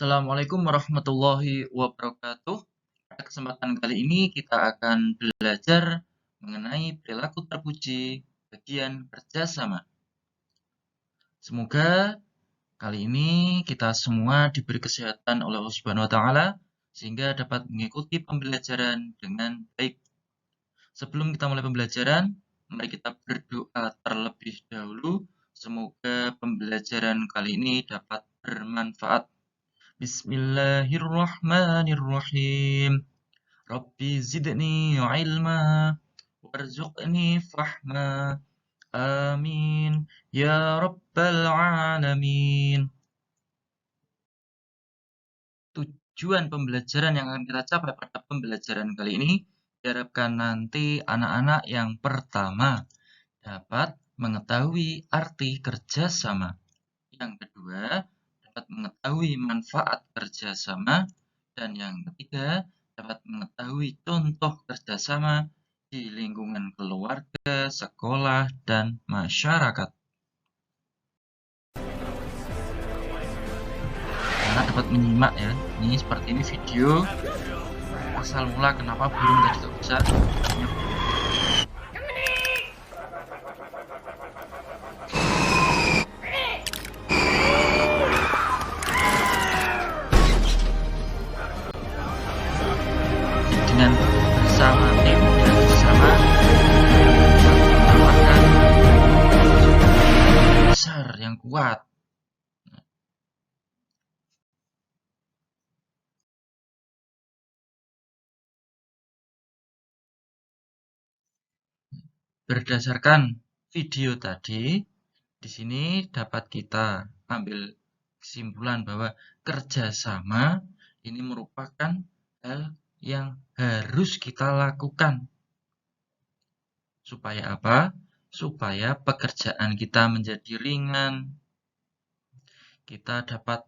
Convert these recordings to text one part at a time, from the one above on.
Assalamualaikum warahmatullahi wabarakatuh. Pada kesempatan kali ini kita akan belajar mengenai perilaku terpuji bagian kerjasama. Semoga kali ini kita semua diberi kesehatan oleh Allah Subhanahu wa taala sehingga dapat mengikuti pembelajaran dengan baik. Sebelum kita mulai pembelajaran, mari kita berdoa terlebih dahulu. Semoga pembelajaran kali ini dapat bermanfaat. Bismillahirrahmanirrahim. Rabbi zidni ilma warzuqni fahma. Amin. Ya Rabbal Alamin. Tujuan pembelajaran yang akan kita capai pada pembelajaran kali ini diharapkan nanti anak-anak yang pertama dapat mengetahui arti kerjasama. Yang kedua, dapat mengetahui manfaat kerjasama. Dan yang ketiga, dapat mengetahui contoh kerjasama di lingkungan keluarga, sekolah, dan masyarakat. Anda dapat menyimak ya, ini seperti ini video asal mula kenapa burung tadi tak bisa. Dengan bersama tim dan bersama merupakan besar yang kuat. Berdasarkan video tadi, di sini dapat kita ambil kesimpulan bahwa kerjasama ini merupakan hal yang harus kita lakukan. Supaya apa? Supaya pekerjaan kita menjadi ringan. Kita dapat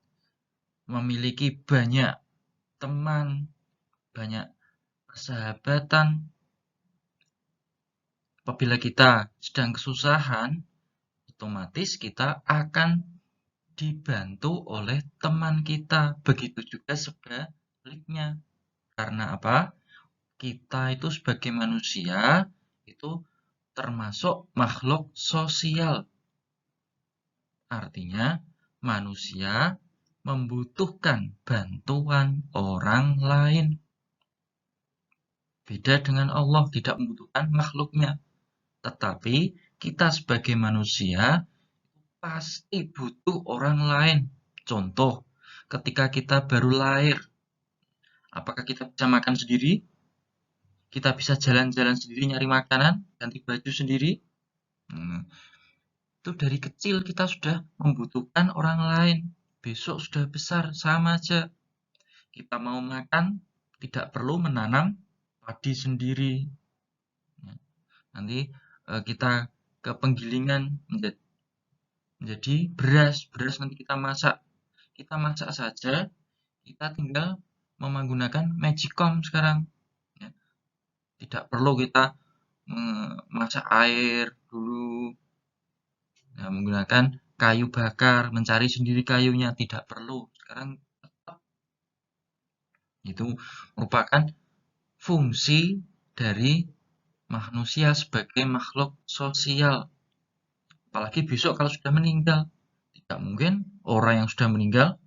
memiliki banyak teman, banyak persahabatan. Apabila kita sedang kesusahan, otomatis kita akan dibantu oleh teman kita. Begitu juga sebaliknya. Karena apa? Kita itu sebagai manusia itu termasuk makhluk sosial. Artinya manusia membutuhkan bantuan orang lain. Beda dengan Allah, tidak membutuhkan makhluknya. Tetapi kita sebagai manusia pasti butuh orang lain. Contoh, ketika kita baru lahir, apakah kita bisa makan sendiri? Kita bisa jalan-jalan sendiri, nyari makanan, ganti baju sendiri? Itu dari kecil kita sudah membutuhkan orang lain. Besok sudah besar, sama aja. Kita mau makan, tidak perlu menanam padi sendiri. Nanti kita ke penggilingan menjadi beras nanti kita masak. Kita masak saja, kita tinggal menggunakan magicom sekarang. Tidak perlu kita masak air dulu, menggunakan kayu bakar, mencari sendiri kayunya, tidak perlu. Sekarang itu merupakan fungsi dari manusia sebagai makhluk sosial. Apalagi besok kalau sudah meninggal, tidak mungkin orang yang sudah meninggal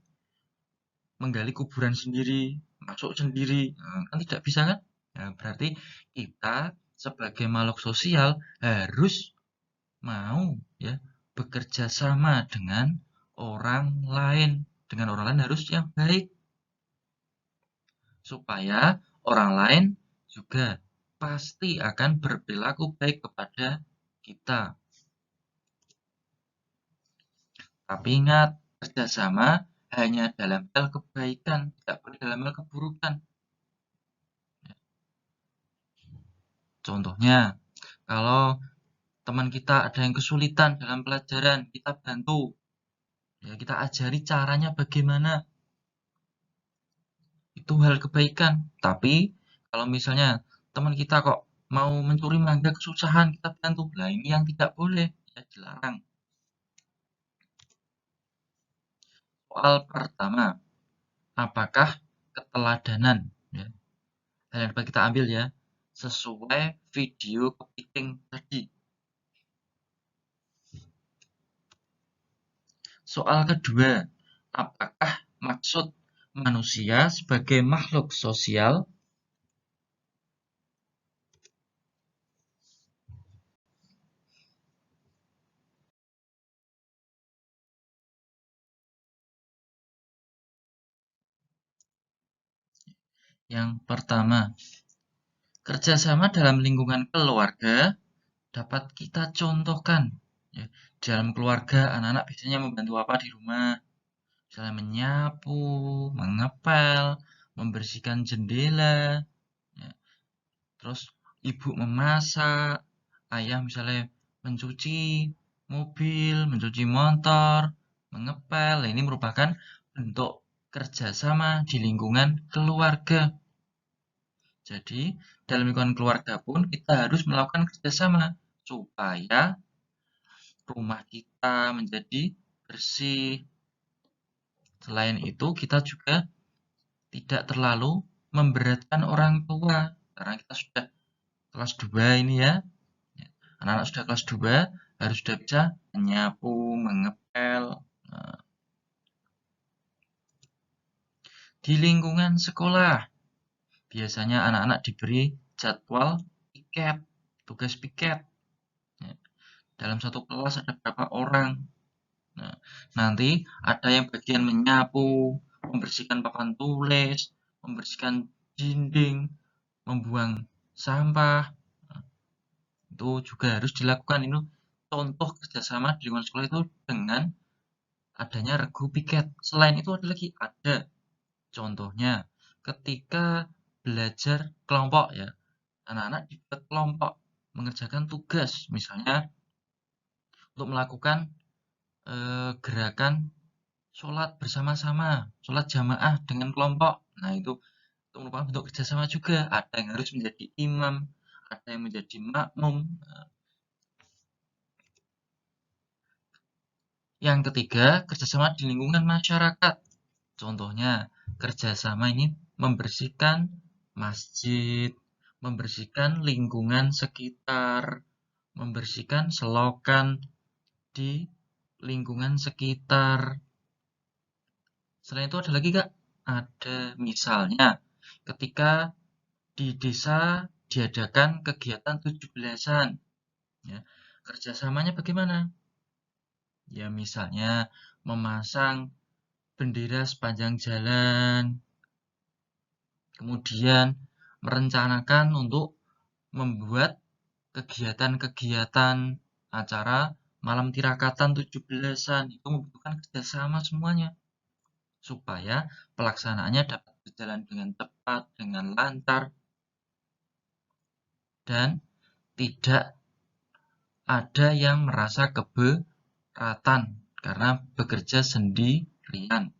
menggali kuburan sendiri, masuk sendiri, kan tidak bisa kan? Nah, berarti kita sebagai makhluk sosial harus mau ya bekerja sama dengan orang lain. Dengan orang lain harus yang baik. Supaya orang lain juga pasti akan berperilaku baik kepada kita. Tapi ingat, kerjasama hanya dalam hal kebaikan, tidak boleh dalam hal keburukan. Contohnya, kalau teman kita ada yang kesulitan dalam pelajaran, kita bantu. Ya, kita ajari caranya bagaimana. Itu hal kebaikan. Tapi kalau misalnya teman kita kok mau mencuri mangga kesusahan, kita bantu. Nah, ini yang tidak boleh, ya dilarang. Soal pertama, apakah keteladanan. Ya. Hal yang dapat kita ambil ya, sesuai video kepiting tadi. Soal kedua, apakah maksud manusia sebagai makhluk sosial? Yang pertama, kerjasama dalam lingkungan keluarga dapat kita contohkan. Ya, dalam keluarga, anak-anak biasanya membantu apa di rumah? Misalnya menyapu, mengepel, membersihkan jendela, ya. Terus ibu memasak, ayah misalnya mencuci mobil, mencuci motor, mengepel. Nah, ini merupakan bentuk kerjasama di lingkungan keluarga. Jadi, dalam lingkungan keluarga pun kita harus melakukan kerjasama supaya rumah kita menjadi bersih. Selain itu, kita juga tidak terlalu memberatkan orang tua. Karena kita sudah kelas 2 ini ya. Anak-anak sudah kelas 2 harus sudah bisa menyapu, mengepel. Nah, di lingkungan sekolah, biasanya anak-anak diberi jadwal piket, tugas piket. Ya, dalam satu kelas ada berapa orang. Nah, nanti ada yang bagian menyapu, membersihkan papan tulis, membersihkan dinding, membuang sampah. Nah, itu juga harus dilakukan. Ini contoh kerjasama di lingkungan sekolah itu dengan adanya regu piket. Selain itu ada contohnya ketika belajar kelompok ya. Anak-anak dibuat kelompok mengerjakan tugas, misalnya untuk melakukan gerakan sholat bersama-sama, sholat jamaah dengan kelompok. Nah, itu merupakan bentuk kerjasama juga. Ada yang harus menjadi imam, ada yang menjadi makmum. Yang ketiga, kerjasama di lingkungan masyarakat. Contohnya, kerjasama ini membersihkan masjid, membersihkan lingkungan sekitar, membersihkan selokan di lingkungan sekitar. Selain itu ada lagi Kak? Ada misalnya ketika di desa diadakan kegiatan 17-an. Ya, kerjasamanya bagaimana? Ya misalnya memasang bendera sepanjang jalan, kemudian merencanakan untuk membuat kegiatan-kegiatan acara malam tirakatan 17-an. Itu membutuhkan kerjasama semuanya supaya pelaksanaannya dapat berjalan dengan tepat, dengan lancar, dan tidak ada yang merasa keberatan karena bekerja sendirian.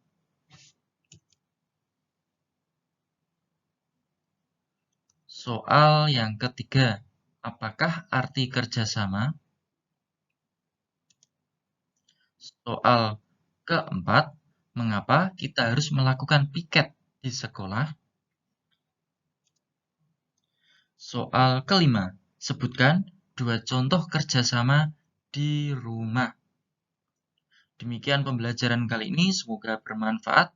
Soal yang ketiga, apakah arti kerjasama? Soal keempat, mengapa kita harus melakukan piket di sekolah? Soal kelima, sebutkan 2 contoh kerjasama di rumah. Demikian pembelajaran kali ini, semoga bermanfaat.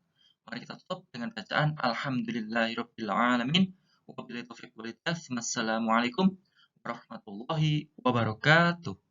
Mari kita tutup dengan bacaan Alhamdulillahirrabbilalamin. Wabillahi taufiq walhidayah. Wassalamualaikum warahmatullahi wabarakatuh.